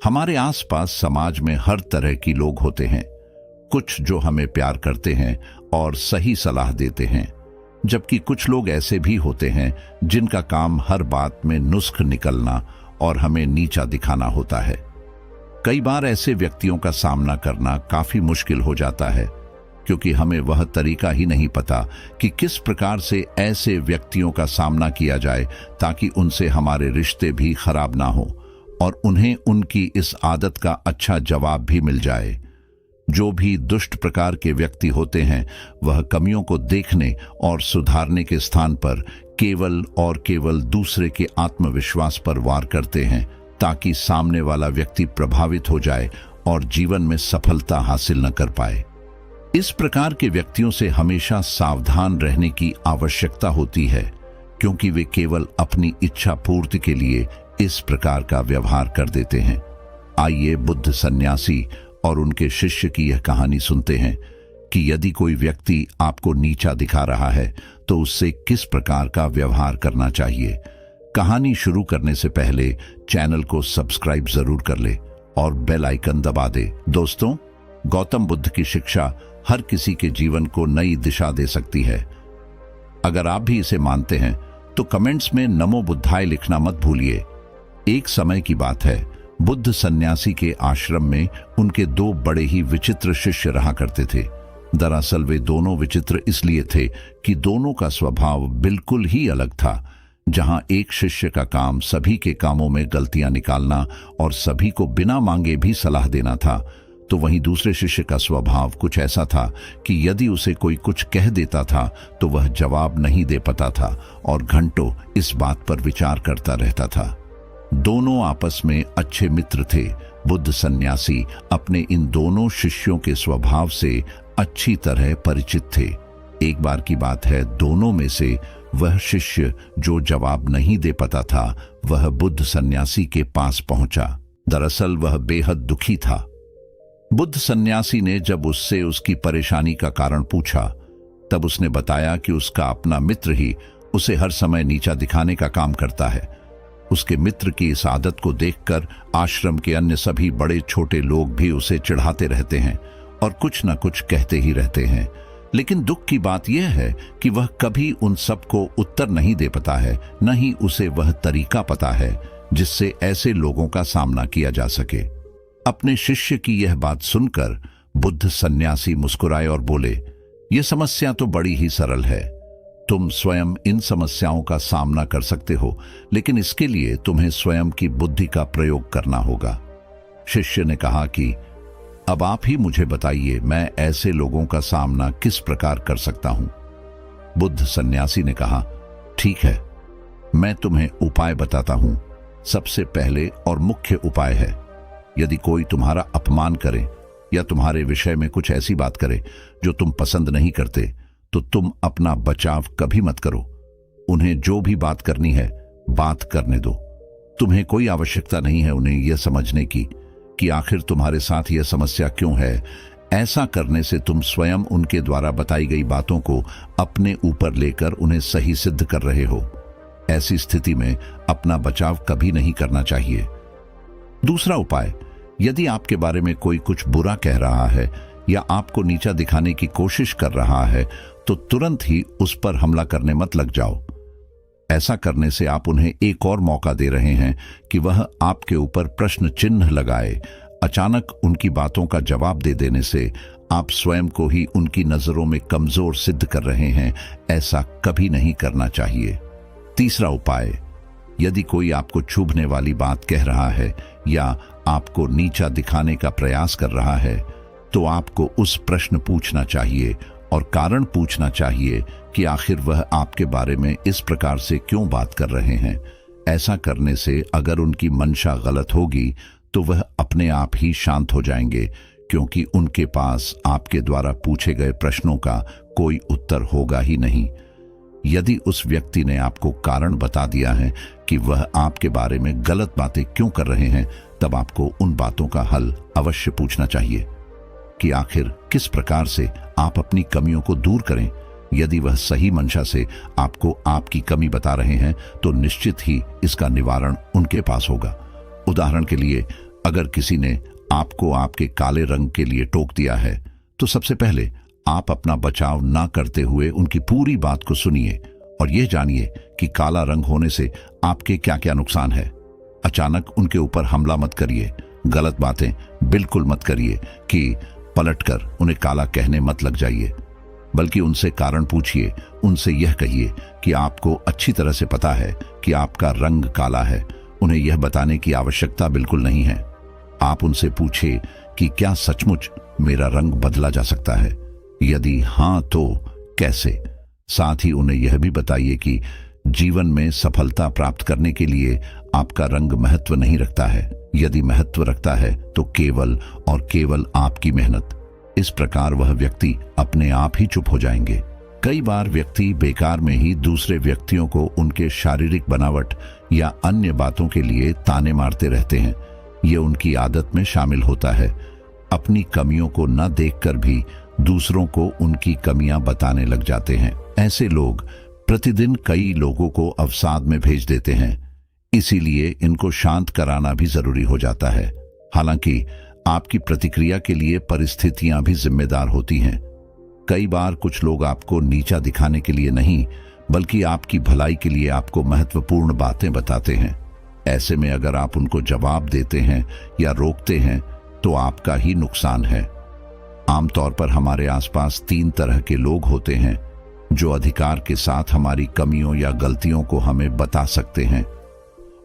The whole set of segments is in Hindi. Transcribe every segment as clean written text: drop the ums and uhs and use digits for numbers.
हमारे आसपास समाज में हर तरह की लोग होते हैं। कुछ जो हमें प्यार करते हैं और सही सलाह देते हैं, जबकि कुछ लोग ऐसे भी होते हैं जिनका काम हर बात में नुस्ख निकलना और हमें नीचा दिखाना होता है। कई बार ऐसे व्यक्तियों का सामना करना काफी मुश्किल हो जाता है, क्योंकि हमें वह तरीका ही नहीं पता कि किस प्रकार से ऐसे व्यक्तियों का सामना किया जाए ताकि उनसे हमारे रिश्ते भी खराब ना हो और उन्हें उनकी इस आदत का अच्छा जवाब भी मिल जाए। जो भी दुष्ट प्रकार के व्यक्ति होते हैं, वह कमियों को देखने और सुधारने के स्थान पर केवल और केवल दूसरे के आत्मविश्वास पर वार करते हैं, ताकि सामने वाला व्यक्ति प्रभावित हो जाए और जीवन में सफलता हासिल न कर पाए। इस प्रकार के व्यक्तियों से हमेशा सावधान रहने की आवश्यकता होती है, क्योंकि वे केवल अपनी इच्छा पूर्ति के लिए इस प्रकार का व्यवहार कर देते हैं। आइए बुद्ध सन्यासी और उनके शिष्य की यह कहानी सुनते हैं कि यदि कोई व्यक्ति आपको नीचा दिखा रहा है तो उससे किस प्रकार का व्यवहार करना चाहिए। कहानी शुरू करने से पहले चैनल को सब्सक्राइब जरूर कर ले और बेल आइकन दबा दे। दोस्तों, गौतम बुद्ध की शिक्षा हर किसी के जीवन को नई दिशा दे सकती है। अगर आप भी इसे मानते हैं तो कमेंट्स में नमो बुद्धाय लिखना मत भूलिए। एक समय की बात है, बुद्ध सन्यासी के आश्रम में उनके दो बड़े ही विचित्र शिष्य रहा करते थे। दरअसल वे दोनों विचित्र इसलिए थे कि दोनों का स्वभाव बिल्कुल ही अलग था। जहां एक शिष्य का काम सभी के कामों में गलतियां निकालना और सभी को बिना मांगे भी सलाह देना था, तो वहीं दूसरे शिष्य का स्वभाव कुछ ऐसा था कि यदि उसे कोई कुछ कह देता था तो वह जवाब नहीं दे पाता था और घंटों इस बात पर विचार करता रहता था। दोनों आपस में अच्छे मित्र थे। बुद्ध सन्यासी अपने इन दोनों शिष्यों के स्वभाव से अच्छी तरह परिचित थे। एक बार की बात है, दोनों में से वह शिष्य जो जवाब नहीं दे पाता था, वह बुद्ध सन्यासी के पास पहुंचा। दरअसल वह बेहद दुखी था। बुद्ध सन्यासी ने जब उससे उसकी परेशानी का कारण पूछा, तब उसने बताया कि उसका अपना मित्र ही उसे हर समय नीचा दिखाने का काम करता है। उसके मित्र की इस आदत को देखकर आश्रम के अन्य सभी बड़े छोटे लोग भी उसे चिढ़ाते रहते हैं और कुछ न कुछ कहते ही रहते हैं। लेकिन दुख की बात यह है कि वह कभी उन सबको उत्तर नहीं दे पाता है, न ही उसे वह तरीका पता है जिससे ऐसे लोगों का सामना किया जा सके। अपने शिष्य की यह बात सुनकर बुद्ध सन्यासी मुस्कुराए और बोले, यह समस्या तो बड़ी ही सरल है। तुम स्वयं इन समस्याओं का सामना कर सकते हो, लेकिन इसके लिए तुम्हें स्वयं की बुद्धि का प्रयोग करना होगा। शिष्य ने कहा कि अब आप ही मुझे बताइए, मैं ऐसे लोगों का सामना किस प्रकार कर सकता हूं। बुद्ध सन्यासी ने कहा, ठीक है, मैं तुम्हें उपाय बताता हूं। सबसे पहले और मुख्य उपाय है, यदि कोई तुम्हारा अपमान करे या तुम्हारे विषय में कुछ ऐसी बात करे जो तुम पसंद नहीं करते, तो तुम अपना बचाव कभी मत करो। उन्हें जो भी बात करनी है बात करने दो। तुम्हें कोई आवश्यकता नहीं है उन्हें यह समझने की कि आखिर तुम्हारे साथ यह समस्या क्यों है। ऐसा करने से तुम स्वयं उनके द्वारा बताई गई बातों को अपने ऊपर लेकर उन्हें सही सिद्ध कर रहे हो। ऐसी स्थिति में अपना बचाव कभी नहीं करना चाहिए। दूसरा उपाय, यदि आपके बारे में कोई कुछ बुरा कह रहा है या आपको नीचा दिखाने की कोशिश कर रहा है, तो तुरंत ही उस पर हमला करने मत लग जाओ। ऐसा करने से आप उन्हें एक और मौका दे रहे हैं कि वह आपके ऊपर प्रश्न चिन्ह लगाए। अचानक उनकी बातों का जवाब दे देने से आप स्वयं को ही उनकी नजरों में कमजोर सिद्ध कर रहे हैं। ऐसा कभी नहीं करना चाहिए। तीसरा उपाय, यदि कोई आपको चुभने वाली बात कह रहा है या आपको नीचा दिखाने का प्रयास कर रहा है, तो आपको उस प्रश्न पूछना चाहिए और कारण पूछना चाहिए कि आखिर वह आपके बारे में इस प्रकार से क्यों बात कर रहे हैं। ऐसा करने से अगर उनकी मंशा गलत होगी तो वह अपने आप ही शांत हो जाएंगे, क्योंकि उनके पास आपके द्वारा पूछे गए प्रश्नों का कोई उत्तर होगा ही नहीं। यदि उस व्यक्ति ने आपको कारण बता दिया है कि वह आपके बारे में गलत बातें क्यों कर रहे हैं, तब आपको उन बातों का हल अवश्य पूछना चाहिए कि आखिर किस प्रकार से आप अपनी कमियों को दूर करें। यदि वह सही मंशा से आपको आपकी कमी बता रहे हैं, तो निश्चित ही इसका निवारण उनके पास होगा। उदाहरण के लिए, अगर किसी ने आपको आपके काले रंग के लिए टोक दिया है तो सबसे पहले आप अपना बचाव ना करते हुए उनकी पूरी बात को सुनिए और यह जानिए कि काला रंग होने से आपके क्या क्या नुकसान है। अचानक उनके ऊपर हमला मत करिए, गलत बातें बिल्कुल मत करिए कि पलटकर उन्हें काला कहने मत लग जाइए, बल्कि उनसे कारण पूछिए। उनसे यह कहिए कि आपको अच्छी तरह से पता है कि आपका रंग काला है। उन्हें यह बताने की आवश्यकता बिल्कुल नहीं है। आप उनसे पूछे कि क्या सचमुच मेरा रंग बदला जा सकता है, यदि हाँ तो कैसे। साथ ही उन्हें यह भी बताइए कि जीवन में सफलता प्राप्त करने के लिए आपका रंग महत्व नहीं रखता है। यदि महत्व रखता है तो केवल और केवल आपकी मेहनत। इस प्रकार वह व्यक्ति अपने आप ही चुप हो जाएंगे। कई बार व्यक्ति बेकार में ही दूसरे व्यक्तियों को उनके शारीरिक बनावट या अन्य बातों के लिए ताने मारते रहते हैं। ये उनकी आदत में शामिल होता है। अपनी कमियों को न देखकर भी दूसरों को उनकी कमियां बताने लग जाते हैं। ऐसे लोग प्रतिदिन कई लोगों को अवसाद में भेज देते हैं। इसीलिए इनको शांत कराना भी जरूरी हो जाता है। हालांकि आपकी प्रतिक्रिया के लिए परिस्थितियां भी जिम्मेदार होती हैं। कई बार कुछ लोग आपको नीचा दिखाने के लिए नहीं, बल्कि आपकी भलाई के लिए आपको महत्वपूर्ण बातें बताते हैं। ऐसे में अगर आप उनको जवाब देते हैं या रोकते हैं तो आपका ही नुकसान है। आमतौर पर हमारे आसपास 3 तरह के लोग होते हैं जो अधिकार के साथ हमारी कमियों या गलतियों को हमें बता सकते हैं,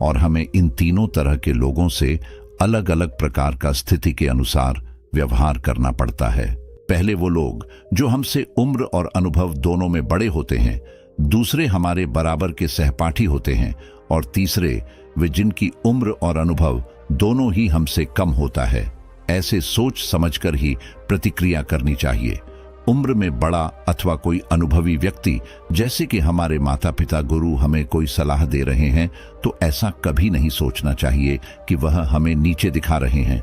और हमें इन तीनों तरह के लोगों से अलग अलग प्रकार का स्थिति के अनुसार व्यवहार करना पड़ता है। पहले वो लोग जो हमसे उम्र और अनुभव दोनों में बड़े होते हैं, दूसरे हमारे बराबर के सहपाठी होते हैं, और तीसरे वे जिनकी उम्र और अनुभव दोनों ही हमसे कम होता है। ऐसे सोच समझकर ही प्रतिक्रिया करनी चाहिए। उम्र में बड़ा अथवा कोई अनुभवी व्यक्ति, जैसे कि हमारे माता पिता, गुरु हमें कोई सलाह दे रहे हैं तो ऐसा कभी नहीं सोचना चाहिए कि वह हमें नीचे दिखा रहे हैं।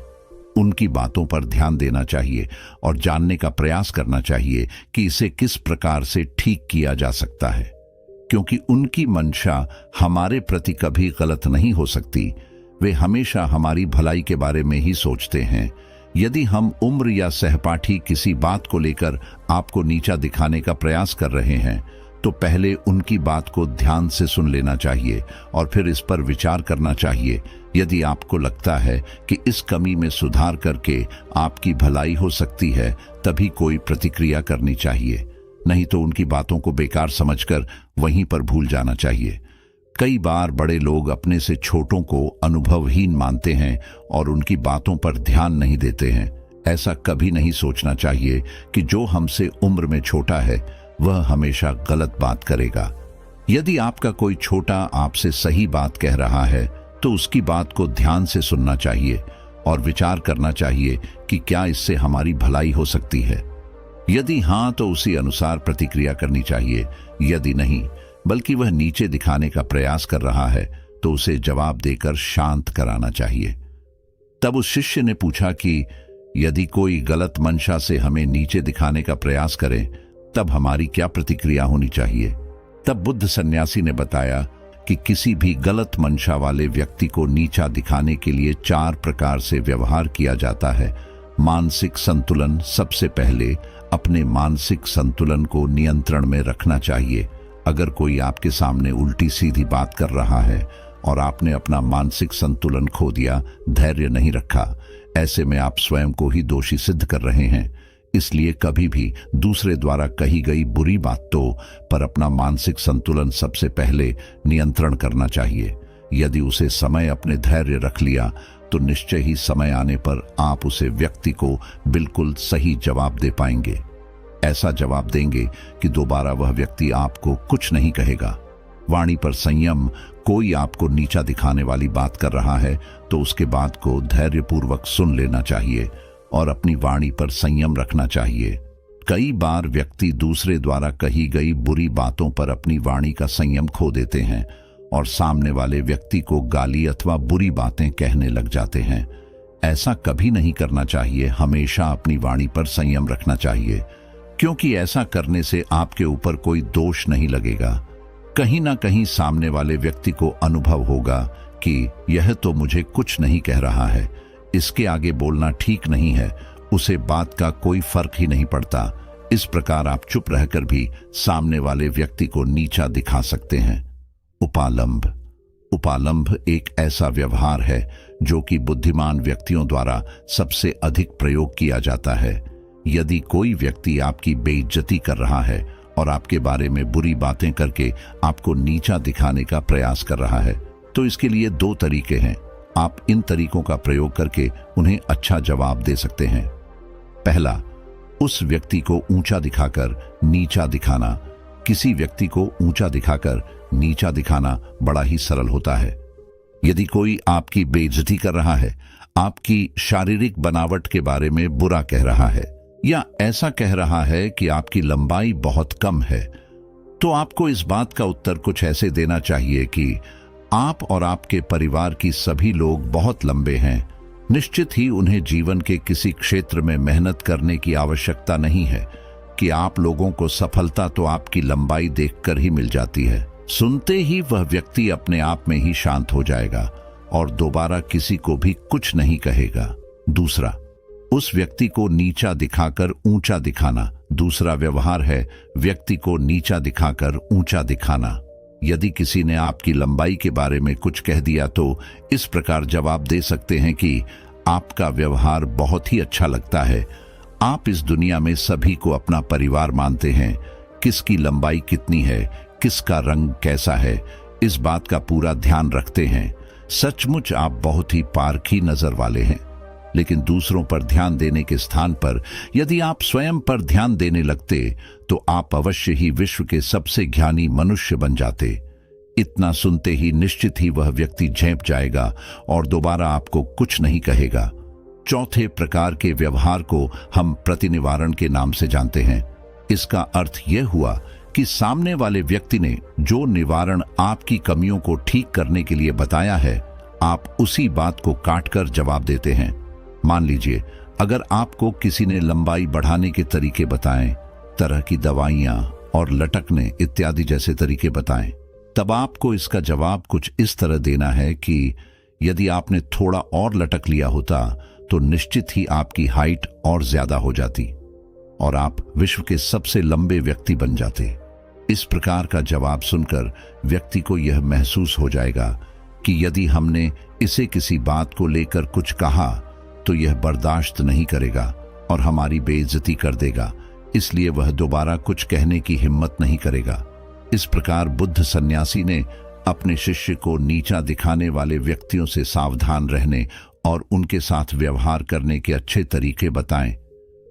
उनकी बातों पर ध्यान देना चाहिए और जानने का प्रयास करना चाहिए कि इसे किस प्रकार से ठीक किया जा सकता है, क्योंकि उनकी मंशा हमारे प्रति कभी गलत नहीं हो सकती। वे हमेशा हमारी भलाई के बारे में ही सोचते हैं। यदि हम उम्र या सहपाठी किसी बात को लेकर आपको नीचा दिखाने का प्रयास कर रहे हैं तो पहले उनकी बात को ध्यान से सुन लेना चाहिए और फिर इस पर विचार करना चाहिए। यदि आपको लगता है कि इस कमी में सुधार करके आपकी भलाई हो सकती है, तभी कोई प्रतिक्रिया करनी चाहिए, नहीं तो उनकी बातों को बेकार समझकर वहीं पर भूल जाना चाहिए। कई बार बड़े लोग अपने से छोटों को अनुभवहीन मानते हैं और उनकी बातों पर ध्यान नहीं देते हैं। ऐसा कभी नहीं सोचना चाहिए कि जो हमसे उम्र में छोटा है वह हमेशा गलत बात करेगा। यदि आपका कोई छोटा आपसे सही बात कह रहा है तो उसकी बात को ध्यान से सुनना चाहिए और विचार करना चाहिए कि क्या इससे हमारी भलाई हो सकती है। यदि हाँ तो उसी अनुसार प्रतिक्रिया करनी चाहिए। यदि नहीं, बल्कि वह नीचे दिखाने का प्रयास कर रहा है, तो उसे जवाब देकर शांत कराना चाहिए। तब उस शिष्य ने पूछा कि यदि कोई गलत मंशा से हमें नीचे दिखाने का प्रयास करे तब हमारी क्या प्रतिक्रिया होनी चाहिए। तब बुद्ध सन्यासी ने बताया कि किसी भी गलत मंशा वाले व्यक्ति को नीचा दिखाने के लिए 4 प्रकार से व्यवहार किया जाता है। मानसिक संतुलन। सबसे पहले अपने मानसिक संतुलन को नियंत्रण में रखना चाहिए। अगर कोई आपके सामने उल्टी सीधी बात कर रहा है और आपने अपना मानसिक संतुलन खो दिया, धैर्य नहीं रखा, ऐसे में आप स्वयं को ही दोषी सिद्ध कर रहे हैं। इसलिए कभी भी दूसरे द्वारा कही गई बुरी बातों पर अपना मानसिक संतुलन सबसे पहले नियंत्रण करना चाहिए। यदि उसे समय अपने धैर्य रख लिया तो निश्चय ही समय आने पर आप उसे व्यक्ति को बिल्कुल सही जवाब दे पाएंगे। ऐसा जवाब देंगे कि दोबारा वह व्यक्ति आपको कुछ नहीं कहेगा। वाणी पर संयम। कोई आपको नीचा दिखाने वाली बात कर रहा है तो उसके बात को धैर्यपूर्वक सुन लेना चाहिए और अपनी वाणी पर संयम रखना चाहिए। कई बार व्यक्ति दूसरे द्वारा कही गई बुरी बातों पर अपनी वाणी का संयम खो देते हैं और सामने वाले व्यक्ति को गाली अथवा बुरी बातें कहने लग जाते हैं। ऐसा कभी नहीं करना चाहिए। हमेशा अपनी वाणी पर संयम रखना चाहिए, क्योंकि ऐसा करने से आपके ऊपर कोई दोष नहीं लगेगा। कहीं ना कहीं सामने वाले व्यक्ति को अनुभव होगा कि यह तो मुझे कुछ नहीं कह रहा है, इसके आगे बोलना ठीक नहीं है, उसे बात का कोई फर्क ही नहीं पड़ता। इस प्रकार आप चुप रहकर भी सामने वाले व्यक्ति को नीचा दिखा सकते हैं। उपालंभ। उपालंभ एक ऐसा व्यवहार है जो कि बुद्धिमान व्यक्तियों द्वारा सबसे अधिक प्रयोग किया जाता है। यदि कोई व्यक्ति आपकी बेइज्जती कर रहा है और आपके बारे में बुरी बातें करके आपको नीचा दिखाने का प्रयास कर रहा है, तो इसके लिए दो तरीके हैं। आप इन तरीकों का प्रयोग करके उन्हें अच्छा जवाब दे सकते हैं। पहला, उस व्यक्ति को ऊंचा दिखाकर नीचा दिखाना। किसी व्यक्ति को ऊंचा दिखाकर नीचा दिखाना बड़ा ही सरल होता है। यदि कोई आपकी बेइज्जती कर रहा है, आपकी शारीरिक बनावट के बारे में बुरा कह रहा है या ऐसा कह रहा है कि आपकी लंबाई बहुत कम है, तो आपको इस बात का उत्तर कुछ ऐसे देना चाहिए कि आप और आपके परिवार की सभी लोग बहुत लंबे हैं। निश्चित ही उन्हें जीवन के किसी क्षेत्र में मेहनत करने की आवश्यकता नहीं है कि आप लोगों को सफलता तो आपकी लंबाई देखकर ही मिल जाती है। सुनते ही वह व्यक्ति अपने आप में ही शांत हो जाएगा और दोबारा किसी को भी कुछ नहीं कहेगा। दूसरा, उस व्यक्ति को नीचा दिखाकर ऊंचा दिखाना। दूसरा व्यवहार है व्यक्ति को नीचा दिखाकर ऊंचा दिखाना। यदि किसी ने आपकी लंबाई के बारे में कुछ कह दिया तो इस प्रकार जवाब दे सकते हैं कि आपका व्यवहार बहुत ही अच्छा लगता है। आप इस दुनिया में सभी को अपना परिवार मानते हैं। किसकी लंबाई कितनी है, किसका रंग कैसा है, इस बात का पूरा ध्यान रखते हैं। सचमुच आप बहुत ही पारखी नजर वाले हैं। लेकिन दूसरों पर ध्यान देने के स्थान पर यदि आप स्वयं पर ध्यान देने लगते तो आप अवश्य ही विश्व के सबसे ज्ञानी मनुष्य बन जाते। इतना सुनते ही निश्चित ही वह व्यक्ति झेंप जाएगा और दोबारा आपको कुछ नहीं कहेगा। चौथे प्रकार के व्यवहार को हम प्रतिनिवारण के नाम से जानते हैं। इसका अर्थ यह हुआ कि सामने वाले व्यक्ति ने जो निवारण आपकी कमियों को ठीक करने के लिए बताया है, आप उसी बात को काटकर जवाब देते हैं। मान लीजिए, अगर आपको किसी ने लंबाई बढ़ाने के तरीके बताएं, तरह की दवाइयां और लटकने इत्यादि जैसे तरीके बताएं, तब आपको इसका जवाब कुछ इस तरह देना है कि यदि आपने थोड़ा और लटक लिया होता तो निश्चित ही आपकी हाइट और ज्यादा हो जाती और आप विश्व के सबसे लंबे व्यक्ति बन जाते। इस प्रकार का जवाब सुनकर व्यक्ति को यह महसूस हो जाएगा कि यदि हमने इसे किसी बात को लेकर कुछ कहा तो यह बर्दाश्त नहीं करेगा और हमारी बेइज्जती कर देगा, इसलिए वह दोबारा कुछ कहने की हिम्मत नहीं करेगा। इस प्रकार बुद्ध सन्यासी ने अपने शिष्य को नीचा दिखाने वाले व्यक्तियों से सावधान रहने और उनके साथ व्यवहार करने के अच्छे तरीके बताएं।